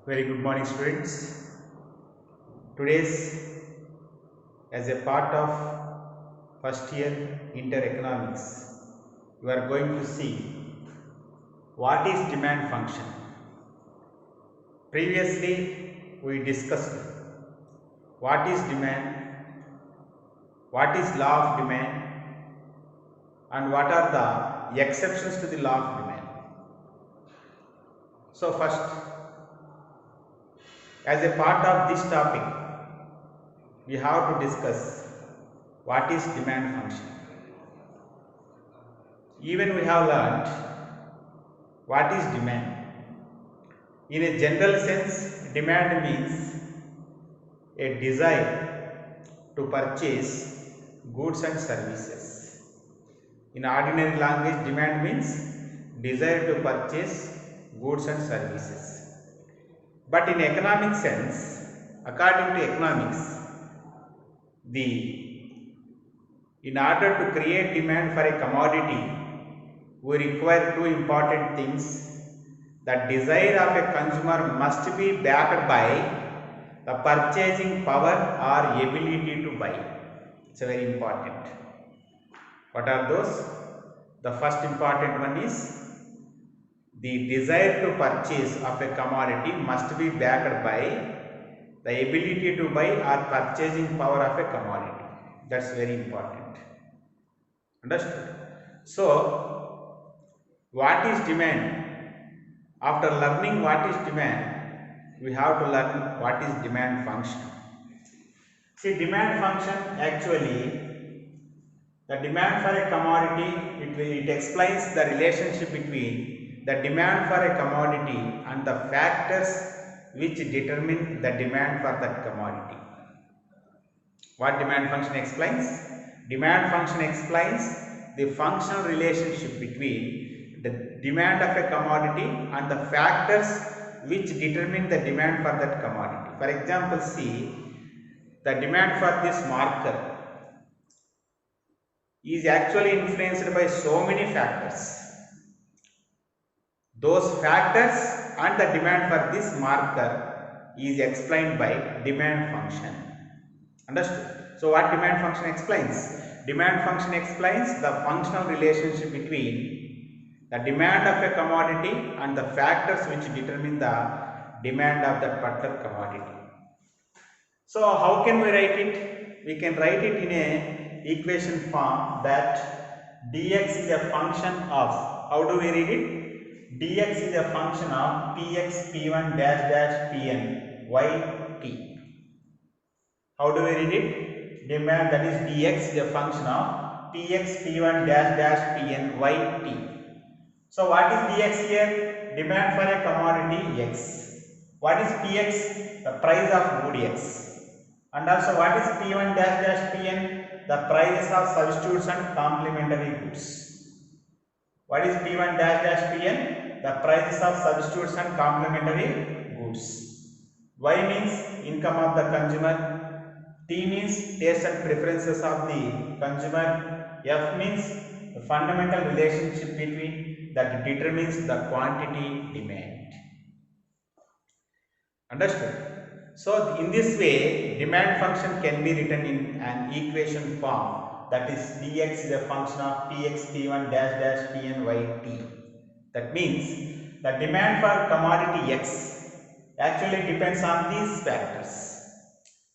Very good morning, students. Today's, as a part of first year Inter Economics, we are going to see what is demand function. Previously, we discussed what is demand, what is law of demand, and what are the exceptions to the law of demand. So, first, as a part of this topic, we have to discuss what is demand function. Even we have learnt what is demand. In a general sense, demand means a desire to purchase goods and services. In ordinary language, demand means desire to purchase goods and services. But in economic sense, according to economics, in order to create demand for a commodity, we require two important things. The desire of a consumer must be backed by the purchasing power or ability to buy. It's very important. What are those? The first important one is the desire to purchase of a commodity must be backed by the ability to buy or purchasing power of a commodity. That's very important. Understood? So, what is demand? After learning what is demand, we have to learn what is demand function. See, demand function actually, the demand for a commodity, it explains the relationship between the demand for a commodity and the factors which determine the demand for that commodity. What demand function explains? Demand function explains the functional relationship between the demand of a commodity and the factors which determine the demand for that commodity. For example, see, the demand for this marker is actually influenced by so many factors. Those factors and the demand for this marker is explained by demand function. Understood? So, what demand function explains? Demand function explains the functional relationship between the demand of a commodity and the factors which determine the demand of that particular commodity. So, how can we write it? We can write it in a equation form that dx is a function of, how do we read it? Dx is a function of px p1 dash dash pn yt. How do we read it? Demand, that is dx, is a function of px p1 dash dash pn yt. So what is dx here? Demand for a commodity x. What is px? The price of good x. And also what is p1 dash dash pn? The prices of substitutes and complementary goods. What is p1 dash dash pn? The prices of substitutes and complementary goods. Y means income of the consumer. T means tastes and preferences of the consumer. F means the fundamental relationship between that determines the quantity demand. Understood? So, in this way, demand function can be written in an equation form, that is dx is a function of px p1 dash dash pn yt. That means the demand for commodity x actually depends on these factors.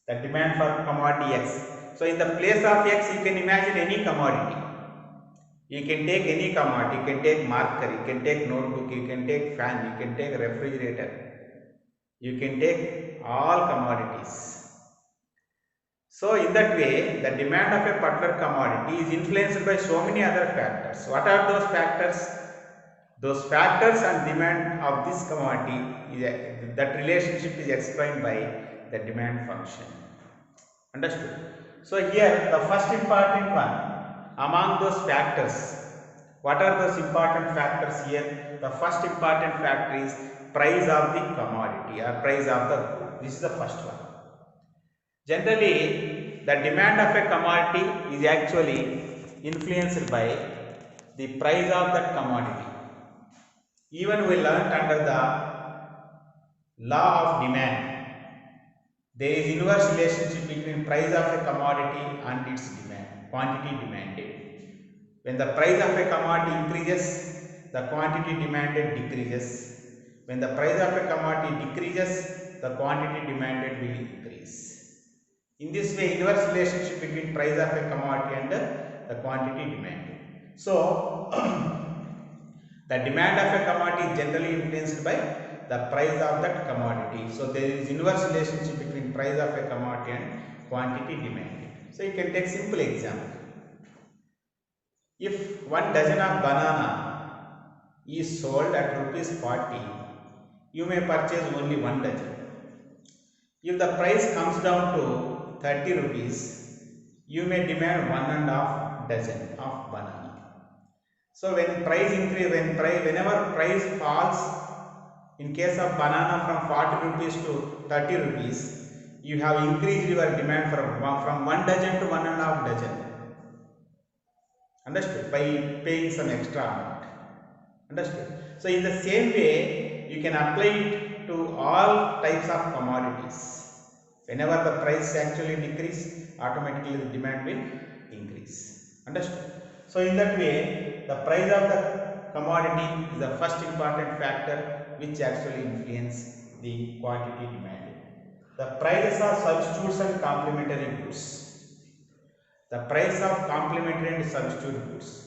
The demand for commodity x. So, in the place of x, you can imagine any commodity. You can take any commodity. You can take marker, you can take notebook, you can take fan, you can take refrigerator. You can take all commodities. So, in that way, the demand of a particular commodity is influenced by so many other factors. What are those factors? Those factors and demand of this commodity, that relationship is explained by the demand function. Understood? So, here the first important one among those factors. What are those important factors here? The first important factor is price of the commodity or price of the good. This is the first one. Generally, the demand of a commodity is actually influenced by the price of that commodity. Even we learnt under the law of demand. There is inverse relationship between price of a commodity and its demand, quantity demanded. When the price of a commodity increases, the quantity demanded decreases. When the price of a commodity decreases, the quantity demanded will increase. In this way, inverse relationship between price of a commodity and the quantity demanded. So, the demand of a commodity is generally influenced by the price of that commodity. So, there is inverse relationship between price of a commodity and quantity demanded. So, you can take simple example. If 1 dozen of banana is sold at rupees 40, you may purchase only 1 dozen. If the price comes down to 30 rupees, you may demand 1.5 dozen of banana. So when price increase, whenever price falls, in case of banana from 40 rupees to 30 rupees, you have increased your demand from 1 dozen to 1.5 dozen. Understood? By paying some extra amount. Understood? So in the same way, you can apply it to all types of commodities. Whenever the price actually decrease, automatically the demand will increase. Understood? So in that way, the price of the commodity is the first important factor which actually influence the quantity demanded. The prices of substitutes and complementary goods. The price of complementary and substitute goods.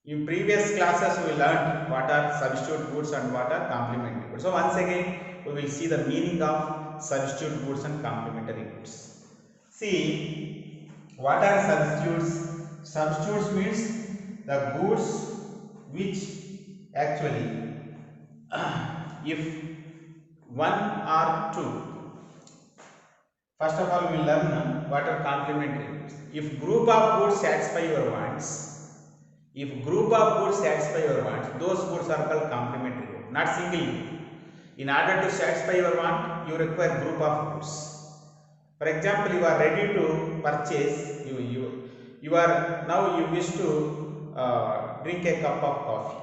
In previous classes, we learned what are substitute goods and what are complementary goods. So once again, we will see the meaning of substitute goods and complementary goods. See, what are substitutes? Substitutes means the goods which actually, if one or two. First of all, we will learn what are complementary goods. If group of goods satisfy your wants, those goods are called complementary goods, not single good. In order to satisfy your want, you require group of goods. For example, you are ready to purchase, you wish to drink a cup of coffee.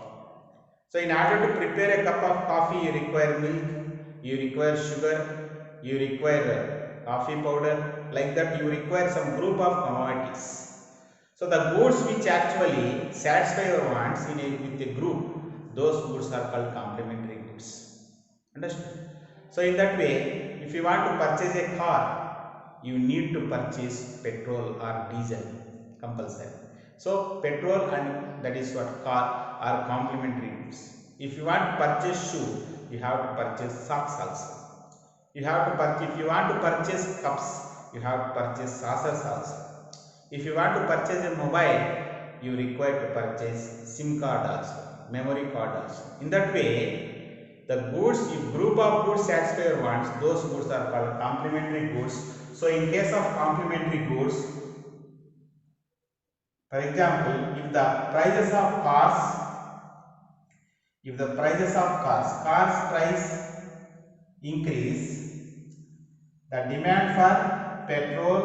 So in order to prepare a cup of coffee, you require milk, you require sugar, you require coffee powder. Like that, you require some group of commodities. So the goods which actually satisfy your wants with a group, those goods are called complementary goods. Understood? So in that way, if you want to purchase a car, you need to purchase petrol or diesel compulsory. So petrol and that is what car are complementary goods. If you want to purchase shoe, you have to purchase socks also. If you want to purchase cups, you have to purchase saucers also. If you want to purchase a mobile, you require to purchase SIM card also, memory card also. In that way, the goods, if group of goods satisfy your wants, those goods are called complementary goods. So in case of complementary goods, for example, if the prices of cars price increase, the demand for petrol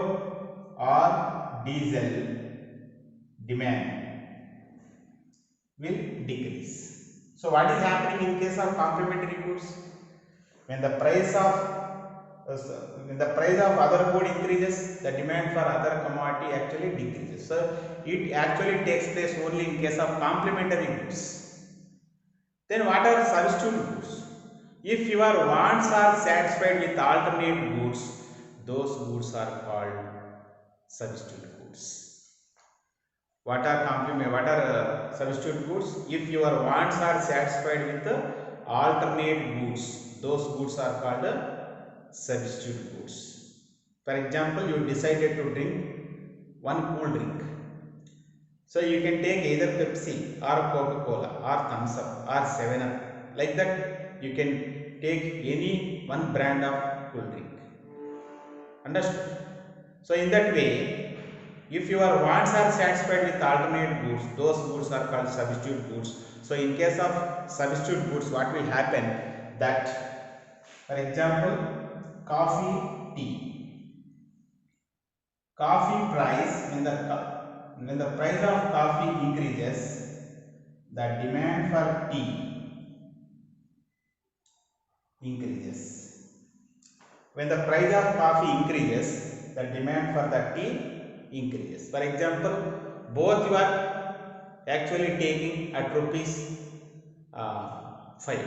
or diesel demand will decrease. So what is happening in case of complementary goods? When the price of other good increases, the demand for other commodity actually decreases. So it actually takes place only in case of complementary goods. Then what are substitute goods? If your wants are satisfied with alternate goods, those goods are called substitute goods. What are substitute goods? If your wants are satisfied with alternate goods, those goods are called substitute goods. For example, you decided to drink one cool drink. So you can take either Pepsi or Coca-Cola or Thumbs Up or 7-Up. Like that, you can take any one brand of cool drink. Understood? So in that way, if your wants are satisfied with alternate goods, those goods are called substitute goods. So in case of substitute goods, what will happen? That, for example, coffee, tea. Coffee price, when the price of coffee increases, the demand for tea increases. When the price of coffee increases, the demand for the tea increases. For example, both you are actually taking at rupees 5.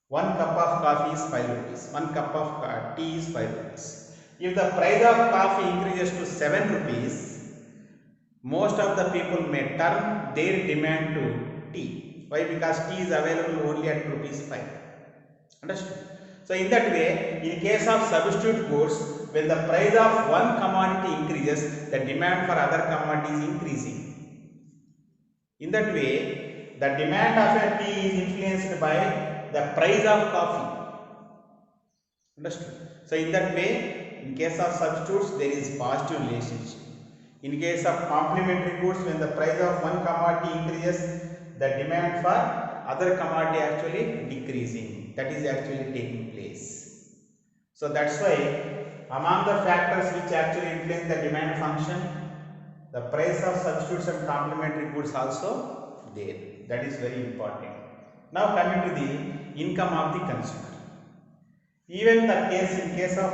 One cup of coffee is 5 rupees. One cup of tea is 5 rupees. If the price of coffee increases to 7 rupees, most of the people may turn their demand to tea. Why? Because tea is available only at rupees 5. Understood? So in that way, in case of substitute goods, when the price of one commodity increases, the demand for other commodities is increasing. In that way, the demand of a tea is influenced by the price of coffee. Understood? So in that way, in case of substitutes, there is positive relationship. In case of complementary goods, when the price of one commodity increases, the demand for other commodity actually decreasing. That is actually taking place. So that's why among the factors which actually influence the demand function, the price of substitutes and complementary goods also there. That is very important. Now coming to the income of the consumer. Even in case of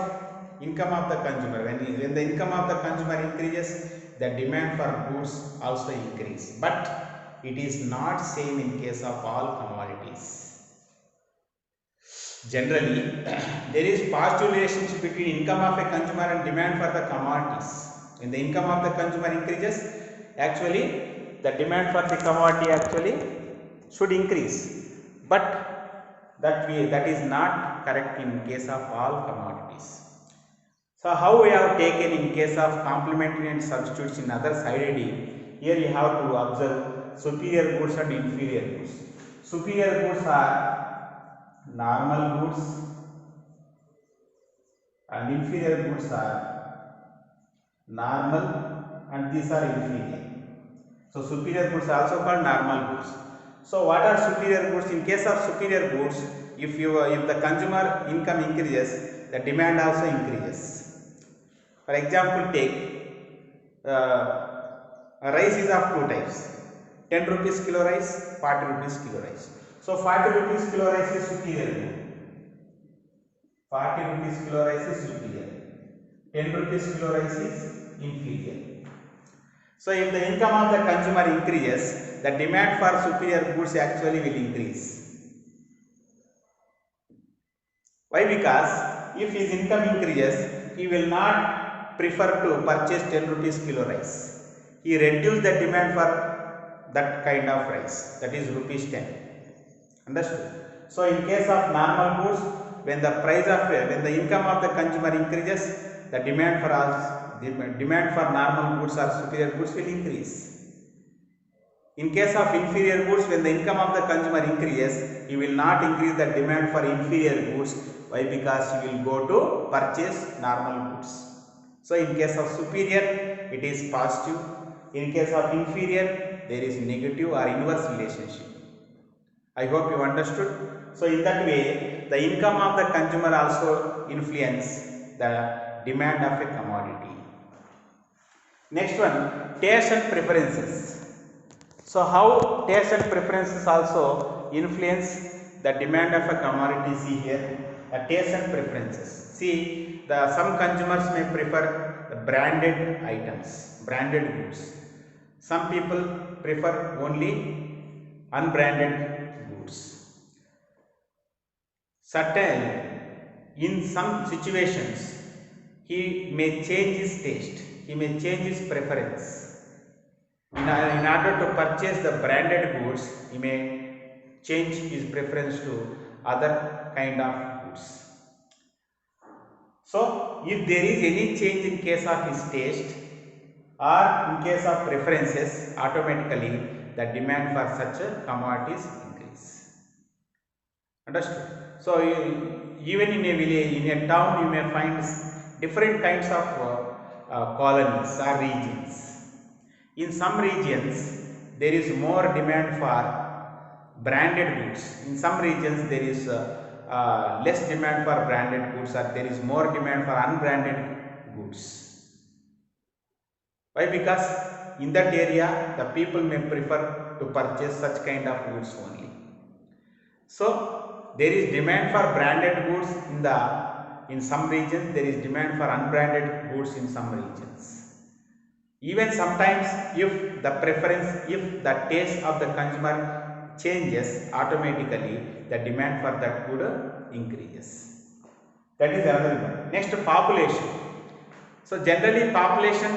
income of the consumer, when the income of the consumer increases, the demand for goods also increase. But it is not same in case of all commodities. Generally, there is positive relationship between income of a consumer and demand for the commodities. When the income of the consumer increases, actually the demand for the commodity actually should increase. But that is not correct in case of all commodities. So how we have taken in case of complementary and substitutes in other side heading, here you have to observe superior goods and inferior goods. Superior goods are normal goods and inferior goods are normal and these are inferior. So superior goods are also called normal goods. So what are superior goods? In case of superior goods, if the consumer income increases, the demand also increases. For example, take rice is of two types: 10 rupees kilo rice, 40 rupees kilo rice. So 40 rupees kilo rice is superior good. 40 rupees kilo rice is superior. 10 rupees kilo rice is inferior. So if the income of the consumer increases, the demand for superior goods actually will increase. Why? Because if his income increases, he will not prefer to purchase 10 rupees kilo rice. He reduce the demand for that kind of rice, that is rupees 10. Understood? So in case of normal goods, when the income of the consumer increases, the demand for normal goods or superior goods will increase. In case of inferior goods, when the income of the consumer increases, he will not increase the demand for inferior goods. Why? Because he will go to purchase normal goods. So in case of superior, it is positive. In case of inferior, there is negative or inverse relationship. I hope you understood. So in that way, the income of the consumer also influence the demand of a commodity. Next one, taste and preferences. So how taste and preferences also influence the demand of a commodity? See here, taste and preferences. See, some consumers may prefer the branded items, branded goods. Some people prefer only unbranded goods. In some situations, he may change his taste, he may change his preference. In order to purchase the branded goods, he may change his preference to other kind of goods. So, if there is any change in case of his taste or in case of preferences, automatically the demand for such commodities increase. Understood? So, even in a village, in a town, you may find different kinds of colonies or regions. In some regions, there is more demand for branded goods. In some regions, there is less demand for branded goods, or there is more demand for unbranded goods. Why? Because in that area, the people may prefer to purchase such kind of goods only. So, there is demand for branded goods in some regions, there is demand for unbranded goods in some regions. Even sometimes if the preference, if the taste of the consumer changes, automatically the demand for that good increases. That is another one. Next, population. So generally population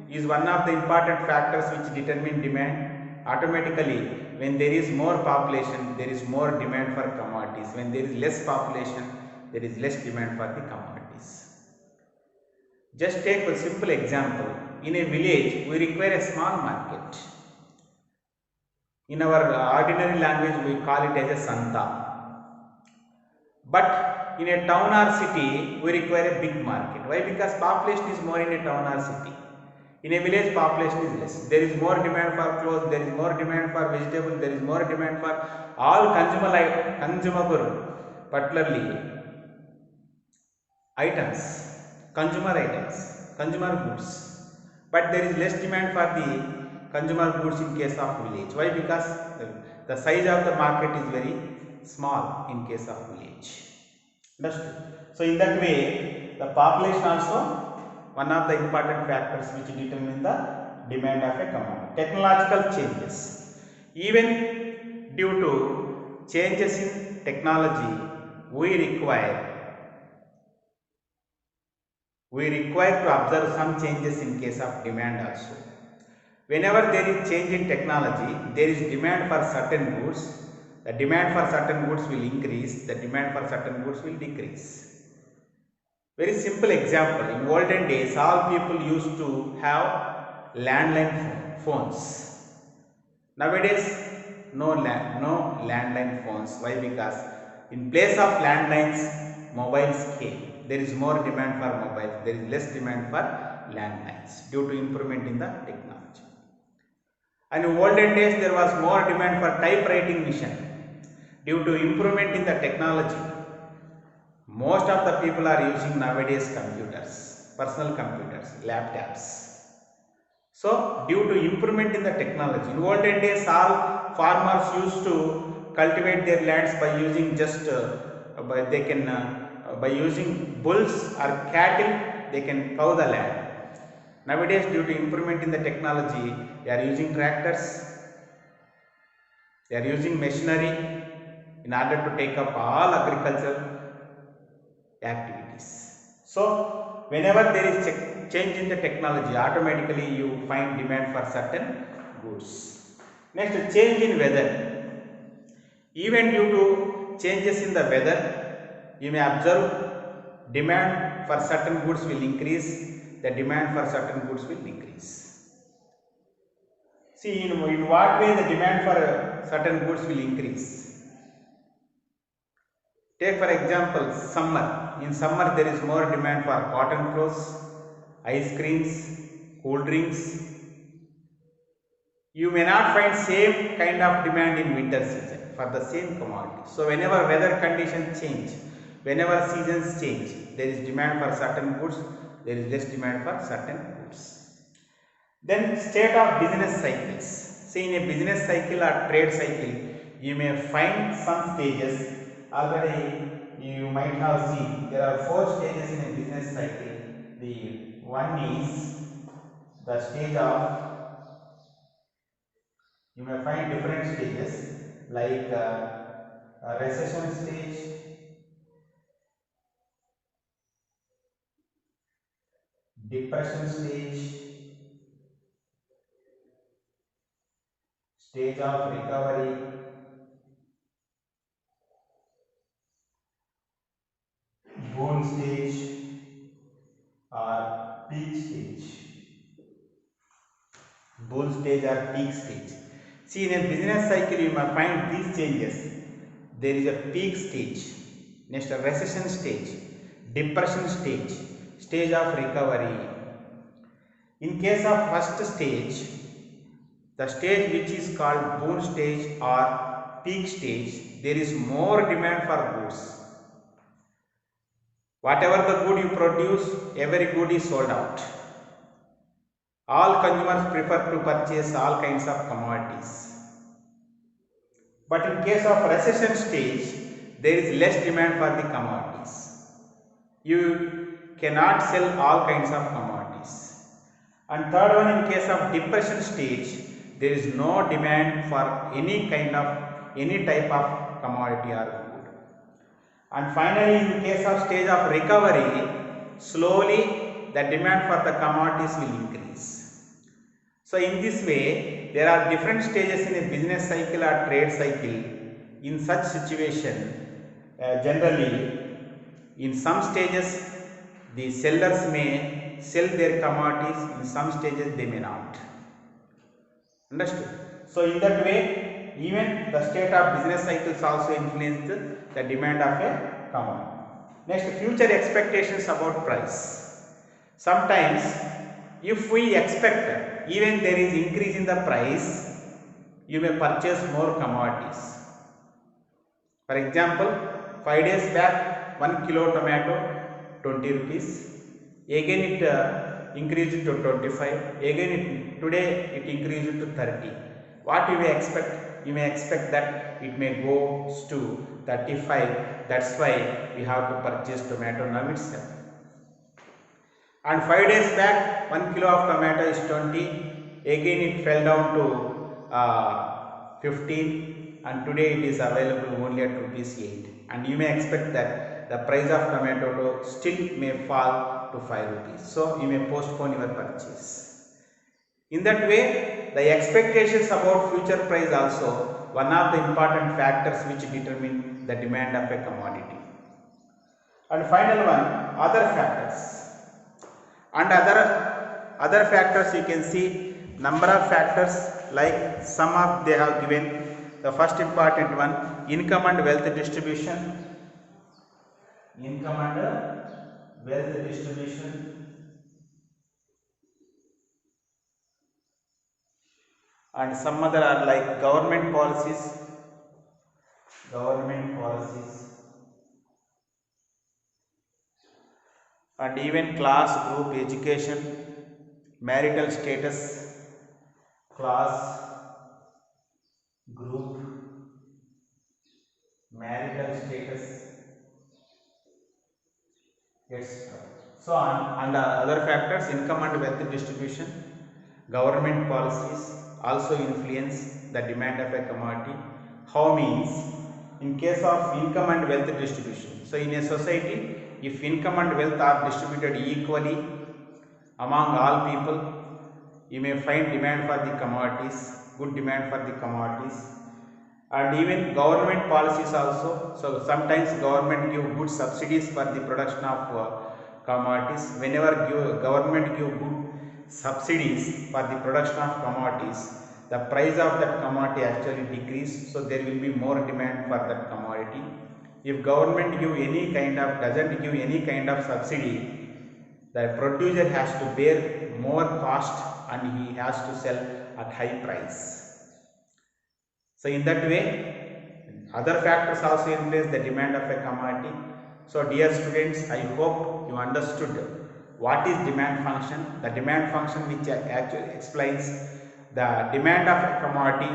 is one of the important factors which determine demand. Automatically, when there is more population, there is more demand for commodities. When there is less population, there is less demand for the commodities. Just take a simple example. In a village, we require a small market. In our ordinary language, we call it as a santa. But in a town or city, we require a big market. Why? Because population is more in a town or city. In a village, population is less. There is more demand for clothes, there is more demand for vegetables, there is more demand for all consumable, particularly items, consumer goods. But there is less demand for the consumer goods in case of village. Why? Because the size of the market is very small in case of village. Understood? So in that way, the population also one of the important factors which determine the demand of a commodity. Technological changes. Even due to changes in technology, we require to observe some changes in case of demand also. Whenever there is change in technology, there is demand for certain goods. The demand for certain goods will increase, the demand for certain goods will decrease. Very simple example, in olden days all people used to have landline phones. Nowadays no landline phones. Why? Because in place of landlines, mobiles came. There is more demand for mobiles, there is less demand for landlines due to improvement in the technology. And in olden days there was more demand for typewriting machine. Due to improvement in the technology, most of the people are using nowadays computers, personal computers, laptops. So due to improvement in the technology, in olden days all farmers used to cultivate their lands by using by using bulls or cattle, they can plow the land. Nowadays, due to improvement in the technology, they are using tractors, they are using machinery in order to take up all agricultural activities. So whenever there is change in the technology, automatically you find demand for certain goods. Next, change in weather. Even due to changes in the weather, you may observe demand for certain goods will increase, the demand for certain goods will decrease. See, in what way the demand for certain goods will increase? Take for example summer. In summer there is more demand for cotton clothes, ice creams, cool drinks. You may not find same kind of demand in winter season for the same commodity. So whenever weather conditions change, whenever seasons change, there is demand for certain goods, there is less demand for certain goods. Then state of business cycles. See, in a business cycle or trade cycle, you may find some stages. Already you might have seen there are 4 stages in a business cycle. The one is the stage of, you may find different stages like a recession stage, depression stage, stage of recovery, boom stage or peak stage. Bull stage or peak stage. See, in a business cycle you may find these changes. There is a peak stage, next a recession stage, depression stage, stage of recovery. In case of first stage, the stage which is called boom stage or peak stage, there is more demand for goods. Whatever the good you produce, every good is sold out. All consumers prefer to purchase all kinds of commodities. But in case of recession stage, there is less demand for the commodities. You cannot sell all kinds of commodities. And third one, in case of depression stage, there is no demand for any type of commodity or good. And finally, in case of stage of recovery, slowly the demand for the commodities will increase. So in this way, there are different stages in a business cycle or trade cycle. In such situation, generally in some stages the sellers may sell their commodities, in some stages they may not. Understood? So in that way, even the state of business cycles also influence the demand of a commodity. Next, future expectations about price. Sometimes if we expect even there is increase in the price, you may purchase more commodities. For example, 5 days back 1 kilo tomato 20 rupees, again it increased to 25, again today it increased to 30. What you may expect? You may expect that it may go to 35, that's why we have to purchase tomato now itself. And 5 days back 1 kilo of tomato is 20, again it fell down to 15, and today it is available only at rupees 8, and you may expect that the price of tomato still may fall to 5 rupees, so you may postpone your purchase. In that way, the expectations about future price also one of the important factors which determine the demand of a commodity. And final one, other factors. And other factors, you can see number of factors, like some of they have given. The first important one, income and wealth distribution. Income and wealth distribution. And some other are like government policies. And even class, group, education, marital status, class, group, marital status, yes. So and other factors, income and wealth distribution, government policies also influence the demand of a commodity. How means, in case of income and wealth distribution, so in a society, if income and wealth are distributed equally among all people, you may find demand for the commodities, good demand for the commodities. And even government policies also, so sometimes government give good subsidies for the production of commodities. Whenever government give good subsidies for the production of commodities, the price of that commodity actually decrease, so there will be more demand for that commodity. If government doesn't give any kind of subsidy, the producer has to bear more cost and he has to sell at high price. So in that way, other factors also influence the demand of a commodity. So dear students, I hope you understood what is demand function. The demand function which actually explains the demand of a commodity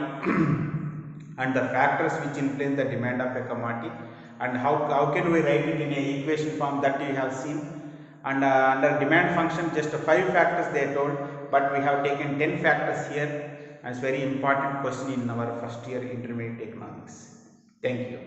and the factors which influence the demand of a commodity, and how can we write it in a equation form, that you have seen. And under demand function, just 5 factors they told, but we have taken 10 factors here, and it's very important question in our first year intermediate economics. Thank you.